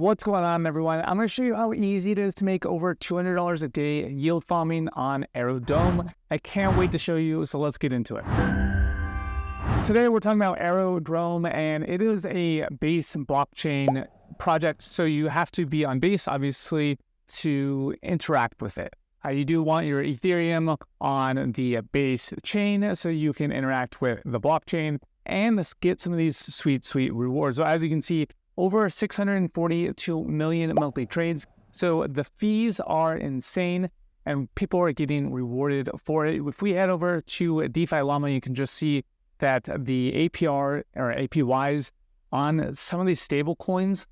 What's going on, everyone? I'm going to show you how easy it is to make over $200 a day yield farming on Aerodrome. I can't wait to show you, so let's get into it. Today we're talking about Aerodrome, and it is a Base blockchain project, so you have to be on Base, obviously, to interact with it. You do want your Ethereum on the Base chain so you can interact with the blockchain and get some of these sweet rewards. So as you can see, over 642 million monthly trades. So the fees are insane and people are getting rewarded for it. If we head over to DeFi Llama, you can just see that the APR or APYs on some of these stable coins,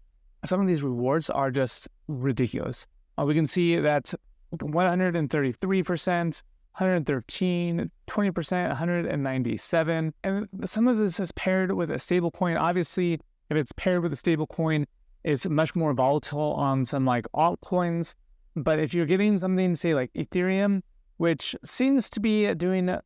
some of these rewards are just ridiculous. We can see that 133%, 113, 20%, 197. And some of this is paired with a stable coin. Obviously, if it's paired with a stable coin, it's much more volatile on some like altcoins. But if you're getting something, say like Ethereum, which seems to be doing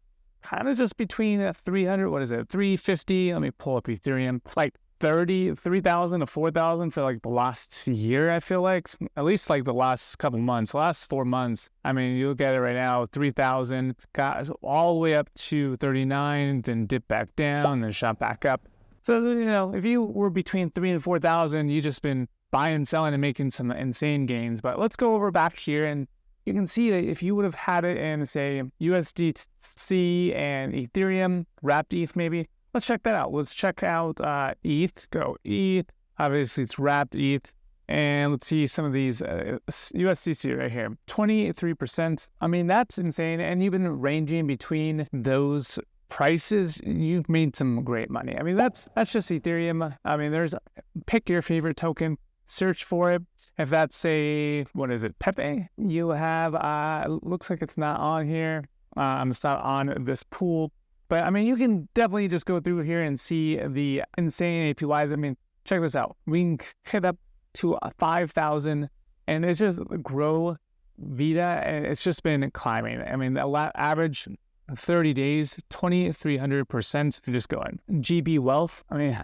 kind of just between 350, let me pull up Ethereum, like 3,000 to 4,000 for like the last year, I feel like. At least like the last couple months, last 4 months. I mean, you look at it right now, 3,000, got all the way up to 39, then dipped back down and shot back up. So, you know, if you were between 3,000 and 4,000, you just been buying, selling, and making some insane gains. But let's go over back here, and you can see that if you would have had it in, say, USDC and Ethereum, wrapped ETH maybe, let's check that out. Let's check out ETH. Go ETH. Obviously, it's wrapped ETH. And let's see some of these USDC right here, 23%. I mean, that's insane. And you've been ranging between those prices. You've made some great money. I mean, that's just Ethereum. I mean, pick your favorite token, search for it. If that's, say, what is it, Pepe? You have, looks like it's not on here. It's not on this pool. But I mean, you can definitely just go through here and see the insane APYs. I mean, check this out. We can hit up to 5,000 and it's just grow Vita, and it's just been climbing. I mean, the average 30 days, 2,300%. Just going. GB wealth, I mean,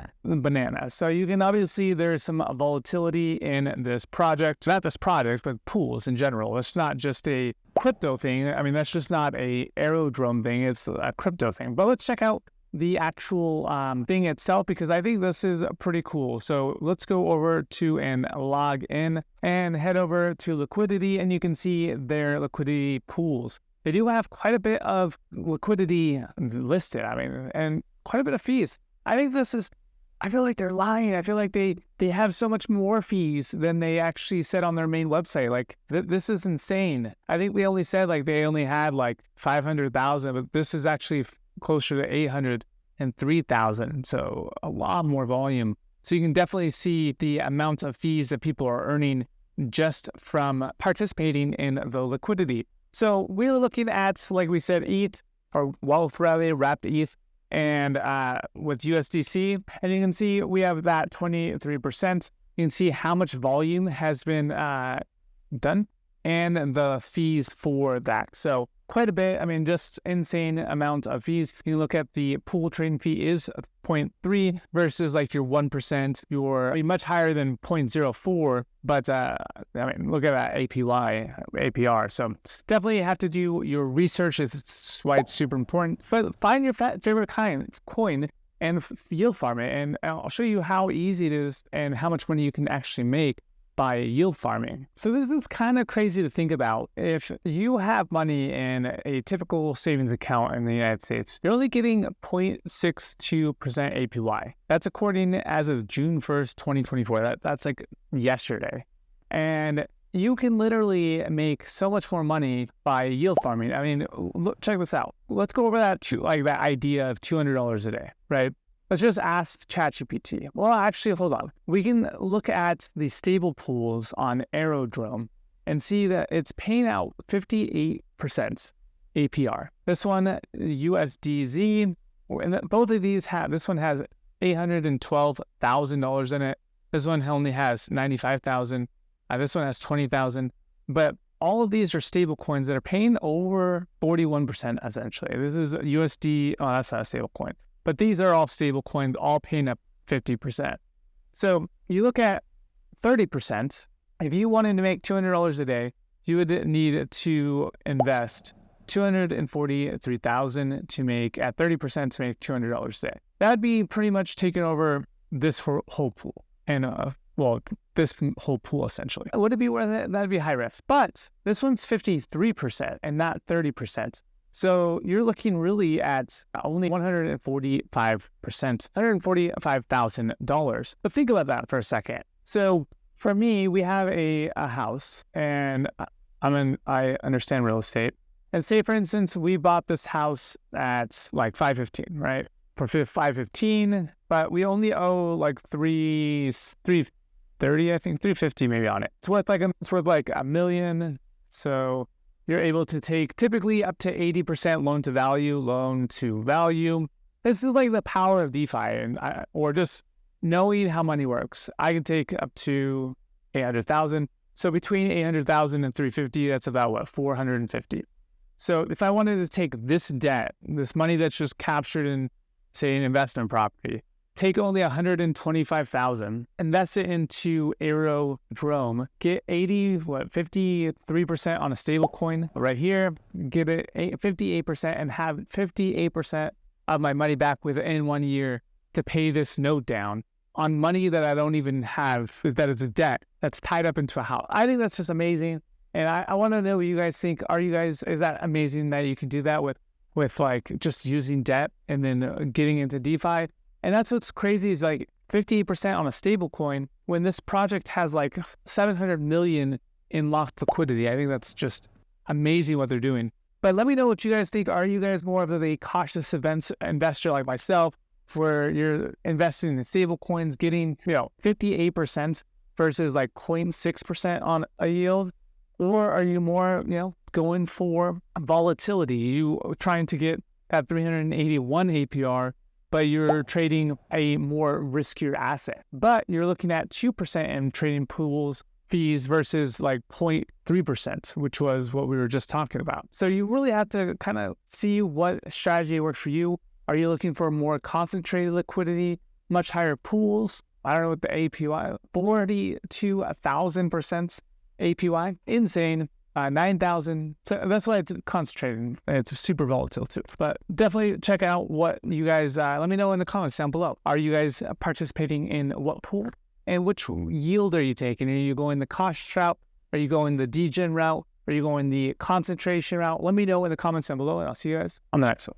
bananas. So you can obviously, there's some volatility in this project, not this project, but pools in general. It's not just a crypto thing. I mean, that's just not a Aerodrome thing. It's a crypto thing. But let's check out the actual thing itself, because I think this is pretty cool. So let's go over to and log in and head over to liquidity, and you can see their liquidity pools. They do have quite a bit of liquidity listed, I mean, and quite a bit of fees. I think I feel like they're lying. I feel like they have so much more fees than they actually said on their main website. Like, this is insane. I think they only said like they only had like 500,000, but this is actually closer to 803,000. So a lot more volume. So you can definitely see the amount of fees that people are earning just from participating in the liquidity. So we're looking at, like we said, ETH, or wealth rather, wrapped ETH, and with USDC, and you can see we have that 23%. You can see how much volume has been done and the fees for that. So quite a bit. I mean, just insane amount of fees. You look at the pool trading fee is 0.3 versus like your 1%. You're much higher than 0.04. But I mean, look at that APR. So definitely have to do your research. It's why it's super important. But find your favorite coin and yield farm it. And I'll show you how easy it is and how much money you can actually make by yield farming. So this is kind of crazy to think about. If you have money in a typical savings account in the United States, you're only getting 0.62% APY. That's according as of June 1st, 2024. That's like yesterday. And you can literally make so much more money by yield farming. I mean, look, check this out. Let's go over that that idea of $200 a day, right? Let's just ask ChatGPT. Well, actually, hold on. We can look at the stable pools on Aerodrome and see that it's paying out 58% APR. This one, USDZ, and both of these this one has $812,000 in it. This one only has $95,000. This one has $20,000. But all of these are stable coins that are paying over 41% essentially. This is USD. Oh, that's not a stable coin. But these are all stable coins, all paying up 50%. So you look at 30%, if you wanted to make $200 a day, you would need to invest $243,000 to make, at 30% to make $200 a day. That'd be pretty much taking over this whole pool. And this whole pool essentially. Would it be worth it? That'd be high risk. But this one's 53% and not 30%. So you're looking really at only $145%, $145,000. But think about that for a second. So for me, we have a house, and I understand real estate. And say, for instance, we bought this house at like $515, right? For $515, but we only owe like $330, I think $350 maybe on it. It's worth like $1 million. So you're able to take typically up to 80% loan to value. This is like the power of DeFi, or just knowing how money works. I can take up to 800,000. So between 800,000 and 350, that's about what, 450. So if I wanted to take this debt, this money that's just captured in, say, an investment property, take only 125,000, invest it into Aerodrome, get 53% on a stable coin right here, get it 58% and have 58% of my money back within 1 year to pay this note down on money that I don't even have, that is a debt that's tied up into a house. I think that's just amazing. And I want to know what you guys think. Is that amazing that you can do that with like just using debt and then getting into DeFi? And that's what's crazy is like 58% on a stable coin when this project has like 700 million in locked liquidity. I think that's just amazing what they're doing. But let me know what you guys think. Are you guys more of a cautious investor like myself, where you're investing in stable coins, getting 58% versus like 0.6% on a yield? Or are you more, going for volatility? You trying to get that 381 APR, but you're trading a more riskier asset. But you're looking at 2% in trading pools fees versus like 0.3%, which was what we were just talking about. So you really have to kind of see what strategy works for you. Are you looking for more concentrated liquidity, much higher pools? I don't know what the APY, 40 to 1,000% APY, insane. 9,000. So that's why it's concentrated. It's super volatile too. But definitely check out what you guys, let me know in the comments down below. Are you guys participating in what pool? And which yield are you taking? Are you going the cost route? Are you going the degen route? Are you going the concentration route? Let me know in the comments down below, and I'll see you guys on the next one.